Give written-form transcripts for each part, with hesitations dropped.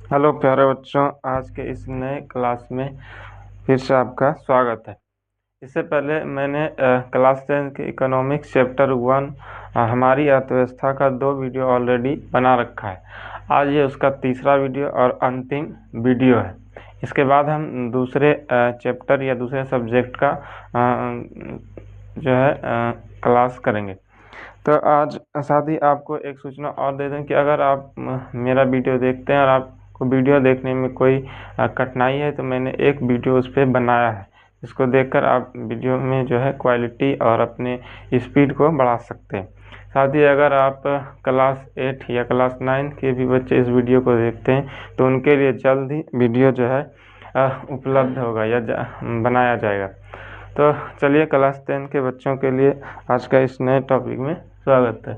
Hello प्यारे बच्चों, आज के इस नए क्लास में फिर से आपका स्वागत है। इससे पहले मैंने क्लास 10 के इकोनॉमिक्स चैप्टर 1 हमारी अर्थव्यवस्था का 2 वीडियो ऑलरेडी बना रखा है। आज ये उसका तीसरा वीडियो और अंतिम वीडियो है। इसके बाद हम दूसरे चैप्टर या दूसरे सब्जेक्ट का जो है क्लास करेंगे। तो आज साथ ही आपको एक सूचना और दे दें कि अगर आप मेरा वीडियो देखते हैं और आपको वीडियो देखने में कोई कठिनाई है तो मैंने एक वीडियो उस पर बनाया है, जिसको देखकर आप वीडियो में जो है क्वालिटी और अपने स्पीड को बढ़ा सकते हैं। साथ ही अगर आप क्लास 8 या क्लास 9 के भी बच्चे इस वीडियो को देखते हैं तो उनके लिए जल्द ही वीडियो जो है उपलब्ध होगा या बनाया जाएगा। तो चलिए क्लास 10 के बच्चों के लिए आज का इस नए टॉपिक में स्वागत है।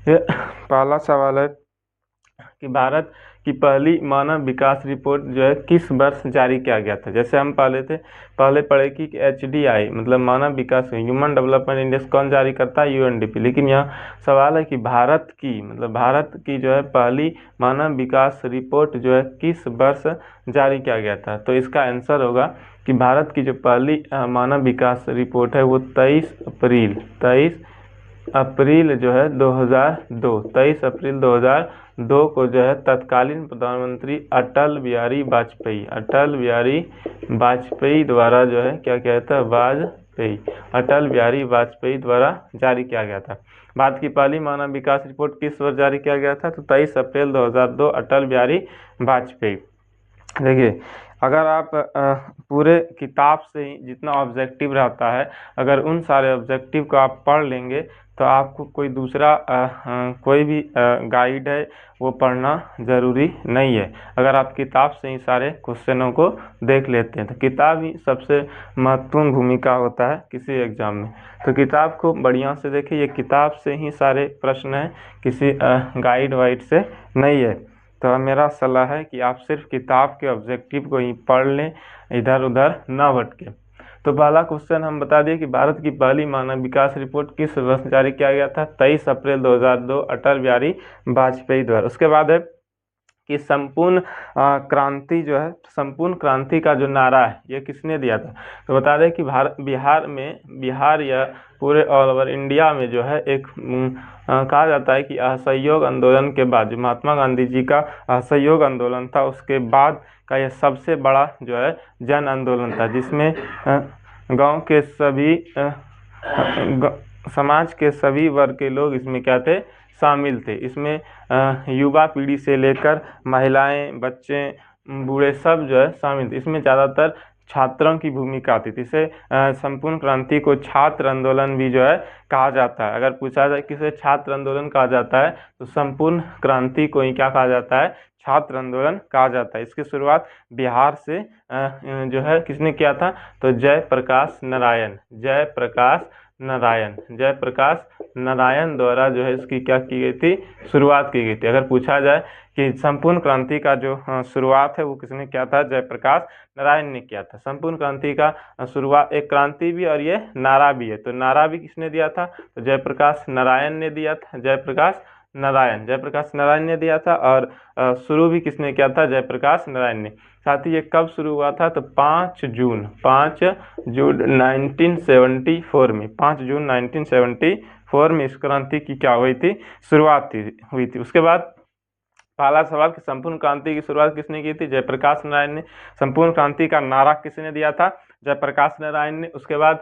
ये पहला सवाल है कि भारत की पहली मानव विकास रिपोर्ट जो है किस वर्ष जारी किया गया था। जैसे हम पहले पढ़े कि HDI मतलब मानव विकास ह्यूमन डेवलपमेंट इंडेक्स कौन जारी करता है, UNDP। लेकिन यह सवाल है कि भारत की जो है पहली मानव विकास रिपोर्ट जो है किस वर्ष जारी किया गया था। तो इसका आंसर होगा कि भारत की जो पहली मानव विकास रिपोर्ट है वो 23 अप्रैल जो है 2002 को जो है तत्कालीन प्रधानमंत्री अटल बिहारी वाजपेयी द्वारा जो है क्या किया था, अटल बिहारी वाजपेयी द्वारा जारी किया गया था। भारत की पहली मानव विकास रिपोर्ट किस वर्ष जारी किया गया था, तो 23 अप्रैल 2002 अटल बिहारी वाजपेयी। देखिए, अगर आप पूरे किताब से ही जितना ऑब्जेक्टिव रहता है, अगर उन सारे ऑब्जेक्टिव को आप पढ़ लेंगे तो आपको कोई दूसरा कोई भी गाइड है वो पढ़ना ज़रूरी नहीं है। अगर आप किताब से ही सारे क्वेश्चनों को देख लेते हैं तो किताब ही सबसे महत्वपूर्ण भूमिका होता है किसी एग्ज़ाम में। तो किताब को बढ़िया से देखिए, ये किताब से ही सारे प्रश्न हैं, किसी गाइड वाइड से नहीं है। तो मेरा सलाह है कि आप सिर्फ किताब के ऑब्जेक्टिव को ही पढ़ लें, इधर उधर ना भटके। तो पहला क्वेश्चन हम बता दिए कि भारत की पहली मानव विकास रिपोर्ट किस वर्ष जारी किया गया था, 23 अप्रैल 2002 अटल बिहारी वाजपेयी द्वारा। उसके बाद है कि संपूर्ण क्रांति जो है, संपूर्ण क्रांति का जो नारा है ये किसने दिया था। तो बता दें कि बिहार या पूरे ऑल ओवर इंडिया में जो है एक कहा जाता है कि असहयोग आंदोलन के बाद, जो महात्मा गांधी जी का असहयोग आंदोलन था, उसके बाद का यह सबसे बड़ा जो है जन आंदोलन था, जिसमें गांव के सभी समाज के सभी वर्ग के लोग इसमें क्या थे, शामिल थे। इसमें युवा पीढ़ी से लेकर महिलाएं, बच्चे, बूढ़े सब जो है शामिल थे। इसमें ज़्यादातर छात्रों की भूमिका आती थी। इसे संपूर्ण क्रांति को छात्र आंदोलन भी जो है कहा जाता है। अगर पूछा जाए किसे छात्र आंदोलन कहा जाता है तो संपूर्ण क्रांति को ही क्या कहा जाता है, छात्र आंदोलन कहा जाता है। इसकी शुरुआत बिहार से जो है किसने किया था, तो जयप्रकाश नारायण द्वारा जो है इसकी क्या की गई थी, शुरुआत की गई थी। अगर पूछा जाए कि संपूर्ण क्रांति का जो शुरुआत है वो किसने किया था, जयप्रकाश नारायण ने किया था। संपूर्ण क्रांति का शुरुआत, एक क्रांति भी और ये नारा भी है, तो नारा भी किसने दिया था, तो जयप्रकाश नारायण ने दिया था। जयप्रकाश नारायण ने दिया था। और शुरू भी किसने किया था, जयप्रकाश नारायण ने। साथ ही ये कब शुरू हुआ था, तो 5 जून 1974 में, 5 जून 1974 में इस क्रांति की क्या हुई थी, शुरुआत हुई थी। उसके बाद पहला सवाल कि संपूर्ण क्रांति की शुरुआत किसने की थी, जयप्रकाश नारायण ने। संपूर्ण क्रांति का नारा किसने दिया था, जयप्रकाश नारायण ने। उसके बाद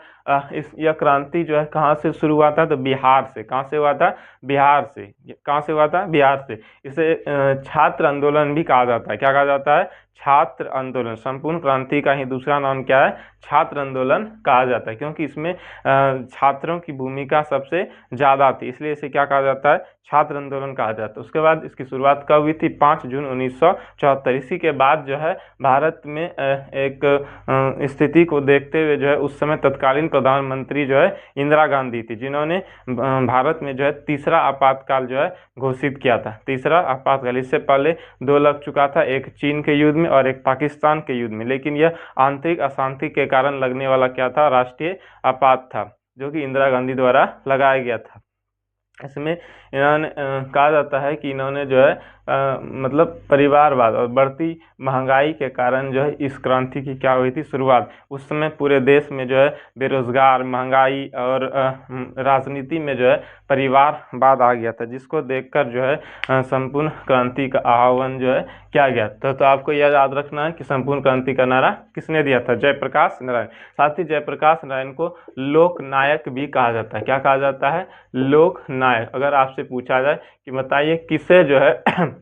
यह क्रांति जो है कहाँ से शुरू हुआ था, तो बिहार से। कहाँ से हुआ था, बिहार से। कहाँ से हुआ था, बिहार से। इसे छात्र आंदोलन भी कहा जाता है। क्या कहा जाता है, छात्र आंदोलन। संपूर्ण क्रांति का ही दूसरा नाम क्या है, छात्र आंदोलन कहा जाता है, क्योंकि इसमें छात्रों की भूमिका सबसे ज़्यादा थी, इसलिए इसे क्या कहा जाता है, छात्र आंदोलन कहा जाता है। उसके बाद इसकी शुरुआत कब हुई थी, 5 जून 1974। इसी के बाद जो है भारत में एक स्थिति को देखते हुए जो है उस समय तत्कालीन प्रधानमंत्री जो है इंदिरा गांधी थी, जिन्होंने भारत में जो है तीसरा आपातकाल जो है घोषित किया था। तीसरा आपातकाल, इससे पहले 2 लग चुका था, एक चीन के युद्ध में और एक पाकिस्तान के युद्ध में। लेकिन यह आंतरिक अशांति के कारण लगने वाला क्या था, राष्ट्रीय आपात था, जो कि इंदिरा गांधी द्वारा लगाया गया था। इसमें इन्होंने कहा जाता है कि इन्होंने जो है मतलब परिवारवाद और बढ़ती महंगाई के कारण जो है इस क्रांति की क्या हुई थी शुरुआत। उस समय पूरे देश में जो है बेरोजगार, महंगाई और राजनीति में जो है परिवारवाद आ गया था, जिसको देखकर जो है संपूर्ण क्रांति का आह्वान जो है किया गया। तो आपको यह याद रखना है कि संपूर्ण क्रांति का नारा किसने दिया था? जयप्रकाश नारायण। साथ ही जयप्रकाश नारायण को लोकनायक भी कहा जाता है। क्या कहा जाता है? लोकनायक। अगर आपसे पूछा जाए कि बताइए किसे जो है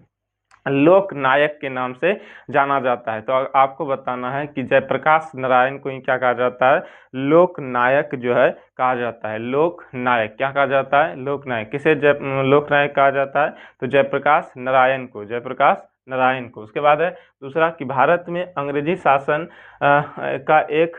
लोक नायक के नाम से जाना जाता है, तो आपको बताना है कि जयप्रकाश नारायण को ही क्या कहा जाता है? लोक नायक जो है कहा जाता है। लोक नायक क्या कहा जाता है? लोक नायक। किसे लोक नायक कहा जाता है? तो जयप्रकाश नारायण को, जयप्रकाश नारायण को। उसके बाद है दूसरा कि भारत में अंग्रेजी शासन का एक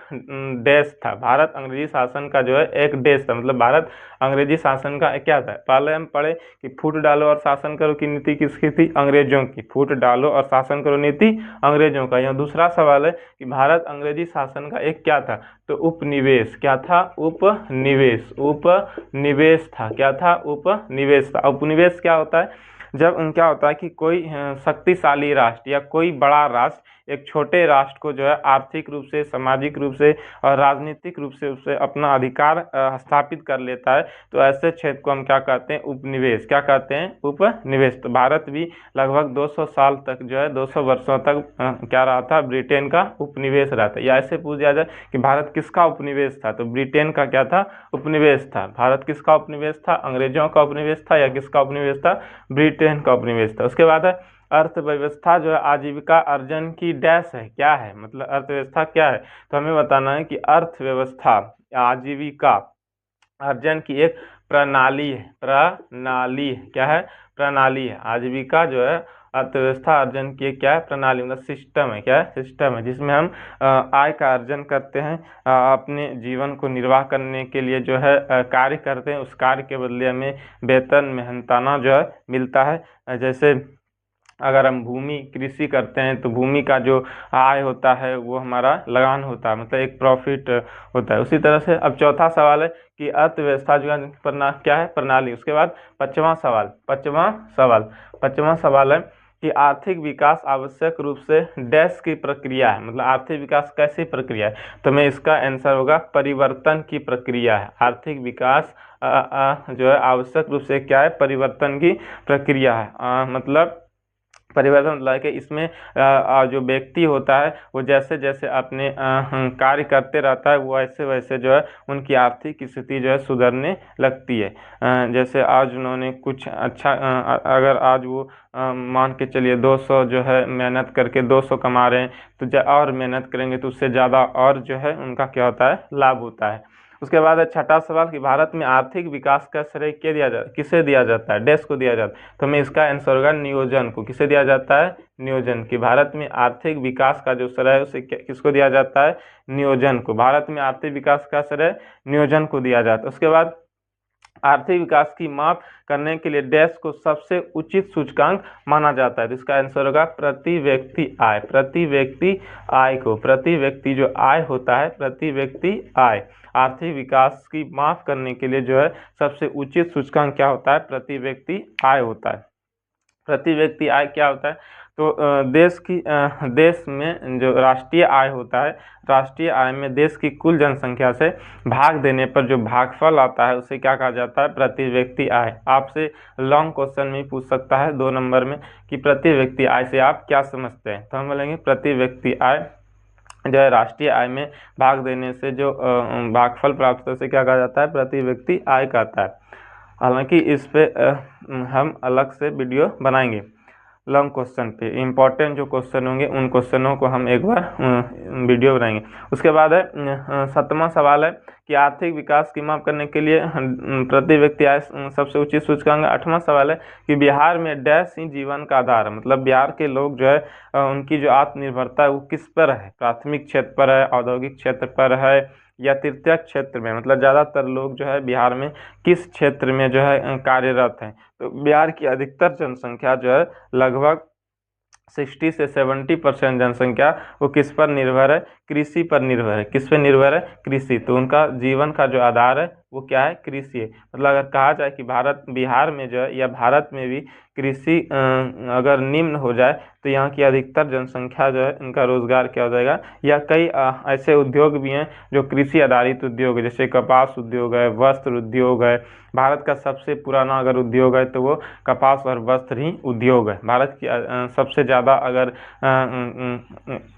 देश था। भारत अंग्रेजी शासन का जो है एक देश था, मतलब भारत अंग्रेजी शासन का क्या था? पहले हम पढ़े कि फूट डालो और शासन करो की नीति किसकी थी? अंग्रेजों की। फूट डालो और शासन करो नीति अंग्रेजों का। यहाँ दूसरा सवाल है कि भारत अंग्रेजी शासन का एक क्या था? तो उपनिवेश। क्या था? उपनिवेश। उपनिवेश था। क्या था? उपनिवेश था। उपनिवेश क्या होता है? जब क्या होता है कि कोई शक्तिशाली राष्ट्र या कोई बड़ा राष्ट्र एक छोटे राष्ट्र को जो है आर्थिक रूप से, सामाजिक रूप से और राजनीतिक रूप से उससे अपना अधिकार स्थापित कर लेता है, तो ऐसे क्षेत्र को हम क्या कहते हैं? उपनिवेश। क्या कहते हैं? उपनिवेश। तो भारत भी लगभग 200 साल तक जो है 200 वर्षों तक क्या रहा था? ब्रिटेन का उपनिवेश रहा था। या ऐसे पूछ दिया जाए कि भारत किसका उपनिवेश था, तो ब्रिटेन का क्या था? उपनिवेश था। भारत किसका उपनिवेश था? अंग्रेजों का उपनिवेश था या किसका उपनिवेश था? ब्रिटेन का उपनिवेश था। उसके बाद है अर्थव्यवस्था जो है आजीविका अर्जन की डैश है। क्या है? मतलब अर्थव्यवस्था क्या है? तो हमें बताना है कि अर्थव्यवस्था आजीविका अर्जन की एक प्रणाली है। प्रणाली क्या है? प्रणाली है। आजीविका जो है अर्थव्यवस्था अर्जन की क्या है? प्रणाली, मतलब सिस्टम है। क्या है? सिस्टम है, जिसमें हम आय का अर्जन करते हैं, अपने जीवन को निर्वाह करने के लिए जो है कार्य करते हैं, उस कार्य के बदले हमें वेतन, मेहनताना जो है मिलता है। जैसे अगर हम भूमि कृषि करते हैं तो भूमि का जो आय होता है वो हमारा लगान होता है, मतलब एक प्रॉफिट होता है। उसी तरह से अब चौथा सवाल है कि अर्थव्यवस्था जो है क्या है? प्रणाली। उसके बाद पांचवा सवाल है कि आर्थिक विकास आवश्यक रूप से डैश की प्रक्रिया है। मतलब आर्थिक विकास कैसी प्रक्रिया है? तो मैं इसका आंसर होगा परिवर्तन की प्रक्रिया है। आर्थिक विकास जो है आवश्यक रूप से क्या है? परिवर्तन की प्रक्रिया है। मतलब परिवर्तन मतलब कि इसमें जो व्यक्ति होता है वो जैसे जैसे अपने कार्य करते रहता है, वो वैसे वैसे जो है उनकी आर्थिक स्थिति जो है सुधरने लगती है। जैसे आज उन्होंने कुछ अच्छा अगर आज वो मान के चलिए 200 जो है मेहनत करके 200 कमा रहे हैं, तो और मेहनत करेंगे तो उससे ज़्यादा और जो है उनका क्या होता है? लाभ होता है। उसके बाद है छठा सवाल कि भारत में आर्थिक विकास का श्रेय किसे दिया जाता है? डैश को दिया जाता है। तो मैं इसका आंसर होगा नियोजन को। किसे दिया जाता है? नियोजन। कि भारत में आर्थिक विकास का जो श्रेय है उसे किसको दिया जाता है? नियोजन को। भारत में आर्थिक विकास का श्रेय नियोजन को दिया जाता है। उसके बाद आर्थिक विकास की माप करने के लिए डैश को सबसे उचित सूचकांक माना जाता है। तो इसका आंसर होगा प्रति व्यक्ति आय। प्रति व्यक्ति आय को, प्रति व्यक्ति जो आय होता है, प्रति व्यक्ति आय, आर्थिक विकास की माप करने के लिए जो है सबसे उचित सूचकांक क्या होता है? प्रति व्यक्ति आय होता है। प्रति व्यक्ति आय क्या होता है? तो देश में जो राष्ट्रीय आय होता है, राष्ट्रीय आय में देश की कुल जनसंख्या से भाग देने पर जो भागफल आता है उसे क्या कहा जाता है? प्रति व्यक्ति आय। आपसे लॉन्ग क्वेश्चन में पूछ सकता है 2 नंबर में कि प्रति व्यक्ति आय से आप क्या समझते हैं? तो हम बोलेंगे प्रति व्यक्ति आय जो है राष्ट्रीय आय में भाग देने से जो भागफल प्राप्त होता है उसे क्या कहा जाता है? प्रति व्यक्ति आय कहता है। हालांकि इस पे हम अलग से वीडियो बनाएंगे लॉन्ग क्वेश्चन पे। इम्पॉर्टेंट जो क्वेश्चन होंगे उन क्वेश्चनों को हम एक बार वीडियो बनाएंगे। उसके बाद है 7वां सवाल है कि आर्थिक विकास की माप करने के लिए प्रति व्यक्ति आय सबसे उचित सूचकांक। 8वां सवाल है कि बिहार में डैश ही जीवन का आधार है। मतलब बिहार के लोग जो है उनकी जो आत्मनिर्भरता है वो किस पर है? प्राथमिक क्षेत्र पर है, औद्योगिक क्षेत्र पर है या तृतीयक क्षेत्र में? मतलब ज़्यादातर लोग जो है बिहार में किस क्षेत्र में जो है कार्यरत हैं? तो बिहार की अधिकतर जनसंख्या जो है लगभग 60 से 70% जनसंख्या वो किस पर निर्भर है? कृषि पर निर्भर है। किस पर निर्भर है? कृषि। तो उनका जीवन का जो आधार है वो क्या है, कृषि है। मतलब अगर कहा जाए कि बिहार में जो है या भारत में भी कृषि अगर निम्न हो जाए तो यहाँ की अधिकतर जनसंख्या जो है उनका रोजगार क्या हो जाएगा, या कई ऐसे उद्योग भी हैं जो कृषि आधारित उद्योग है, जैसे कपास उद्योग है, वस्त्र उद्योग है। भारत का सबसे पुराना अगर उद्योग है तो वो कपास और वस्त्र ही उद्योग है। भारत की सबसे ज़्यादा अगर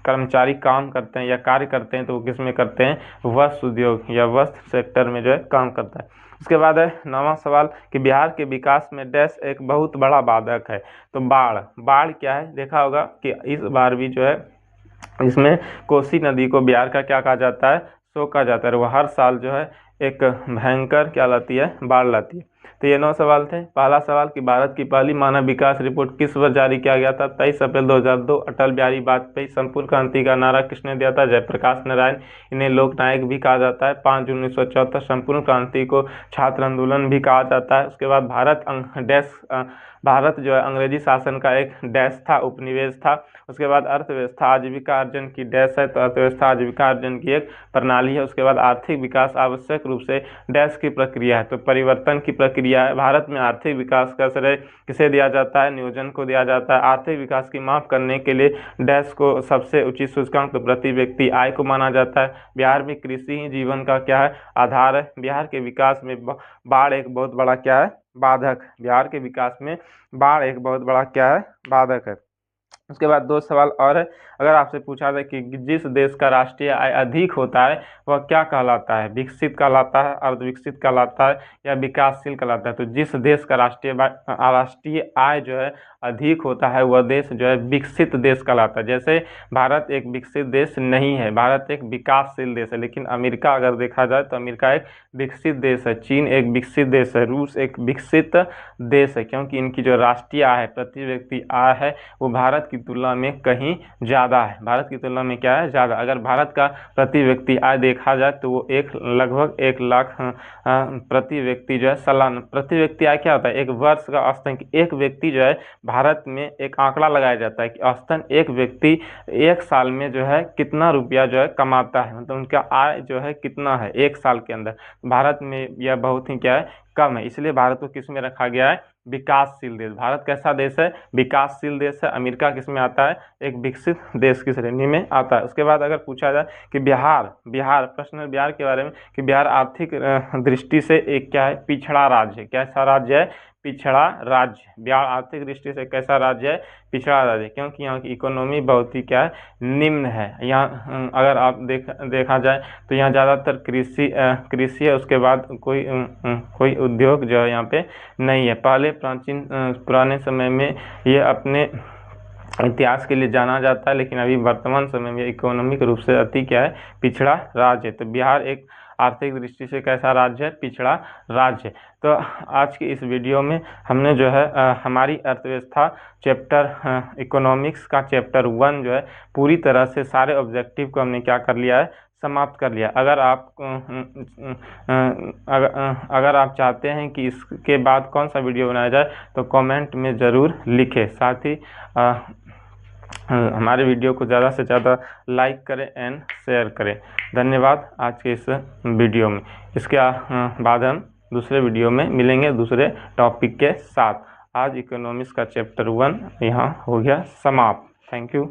कर्मचारी काम करते हैं या कार्य करते हैं तो वो किस में करते हैं, वस्त्र उद्योग या वस्त्र सेक्टर में जो है काम करता है। उसके बाद है 9वां सवाल कि बिहार के विकास में डैश एक बहुत बड़ा बाधक है। तो बाढ़ क्या है, देखा होगा कि इस बार भी जो है इसमें कोसी नदी को बिहार का क्या कहा जाता है, शोक कहा जाता है। वो हर साल जो है एक भयंकर क्या लाती है, बाढ़ लाती है। तो ये 9 सवाल थे। पहला सवाल कि भारत की पहली मानव विकास रिपोर्ट किस वर्ष जारी किया गया था। 23 अप्रैल 2002। अटल बिहारी वाजपेयी। संपूर्ण क्रांति का नारा किसने दिया था, जयप्रकाश नारायण। इन्हें लोकनायक भी कहा जाता है। 5 जून 1974। संपूर्ण क्रांति को छात्र आंदोलन भी कहा जाता है। उसके बाद भारत जो है अंग्रेजी शासन का एक डैश था, उपनिवेश था। उसके बाद अर्थव्यवस्था आजीविका अर्जन की डैश है, तो अर्थव्यवस्था आजीविका अर्जन की एक प्रणाली है। उसके बाद आर्थिक विकास आवश्यक रूप से डैश की प्रक्रिया है, तो परिवर्तन की प्रक्रिया है। भारत में आर्थिक विकास का श्रेय किसे दिया जाता है, नियोजन को दिया जाता है। आर्थिक विकास की माप करने के लिए डैश को सबसे उचित सूचकांक तो प्रति व्यक्ति आय को माना जाता है। बिहार में कृषि ही जीवन का क्या है, आधार है। बिहार के विकास में बाढ़ एक बहुत बड़ा क्या है, बाधक। बिहार के विकास में बाढ़ एक बहुत बड़ा क्या है, बाधक है। उसके बाद 2 सवाल और है। अगर आपसे पूछा जाए कि जिस देश का राष्ट्रीय आय अधिक होता है वह क्या कहलाता है, विकसित कहलाता है, अर्धविकसित कहलाता है या विकासशील कहलाता है। तो जिस देश का राष्ट्रीय आय जो है अधिक होता है वह देश जो है विकसित देश कहलाता है। जैसे भारत एक विकसित देश नहीं है, भारत एक विकासशील देश है। लेकिन अमेरिका अगर देखा जाए तो अमेरिका एक विकसित देश है, चीन एक विकसित देश है, रूस एक विकसित देश है, क्योंकि इनकी जो राष्ट्रीय आय है, प्रति व्यक्ति आय है, वो भारत की तुलना में कहीं ज़्यादा है। भारत की तुलना में क्या है, ज़्यादा। अगर भारत का प्रति व्यक्ति आय देखा जाए तो वो लगभग 1 लाख प्रति व्यक्ति जो है सालाना। प्रति व्यक्ति आय क्या होता है, एक वर्ष का औसतन। एक व्यक्ति जो है भारत में एक आंकड़ा लगाया जाता है कि औसतन एक व्यक्ति 1 साल में जो है कितना रुपया जो है कमाता है, मतलब उनका आय जो है कितना है 1 साल के अंदर। भारत में यह बहुत ही क्या है, कम है। इसलिए भारत को किस में रखा गया है, विकासशील देश। भारत कैसा देश है, विकासशील देश है। अमेरिका किस में आता है, एक विकसित देश की श्रेणी में आता है। उसके बाद अगर पूछा जाए कि बिहार प्रश्न है बिहार के बारे में कि बिहार आर्थिक दृष्टि से एक क्या है, पिछड़ा राज्य है। कैसा राज्य है, पिछड़ा राज्य। बिहार आर्थिक दृष्टि से कैसा राज्य है, पिछड़ा राज्य, क्योंकि यहाँ की इकोनॉमी बहुत ही क्या है, निम्न है। यहाँ अगर आप देखा जाए तो यहाँ ज़्यादातर कृषि है। उसके बाद कोई उद्योग जो है यहाँ पे नहीं है। पहले पुराने समय में ये अपने इतिहास के लिए जाना जाता है, लेकिन अभी वर्तमान समय में इकोनॉमिक रूप से अति क्या है, पिछड़ा राज्य है। तो बिहार एक आर्थिक दृष्टि से कैसा राज्य है, पिछड़ा राज्य। तो आज की इस वीडियो में हमने जो है हमारी अर्थव्यवस्था चैप्टर इकोनॉमिक्स का चैप्टर 1 जो है पूरी तरह से सारे ऑब्जेक्टिव को हमने क्या कर लिया है, समाप्त कर लिया। अगर आप चाहते हैं कि इसके बाद कौन सा वीडियो बनाया जाए तो कमेंट में ज़रूर लिखें। साथ ही हमारे वीडियो को ज़्यादा से ज़्यादा लाइक करें एंड शेयर करें। धन्यवाद आज के इस वीडियो में। इसके बाद हम दूसरे वीडियो में मिलेंगे दूसरे टॉपिक के साथ। आज इकोनॉमिक्स का चैप्टर 1 यहाँ हो गया समाप्त। Thank you.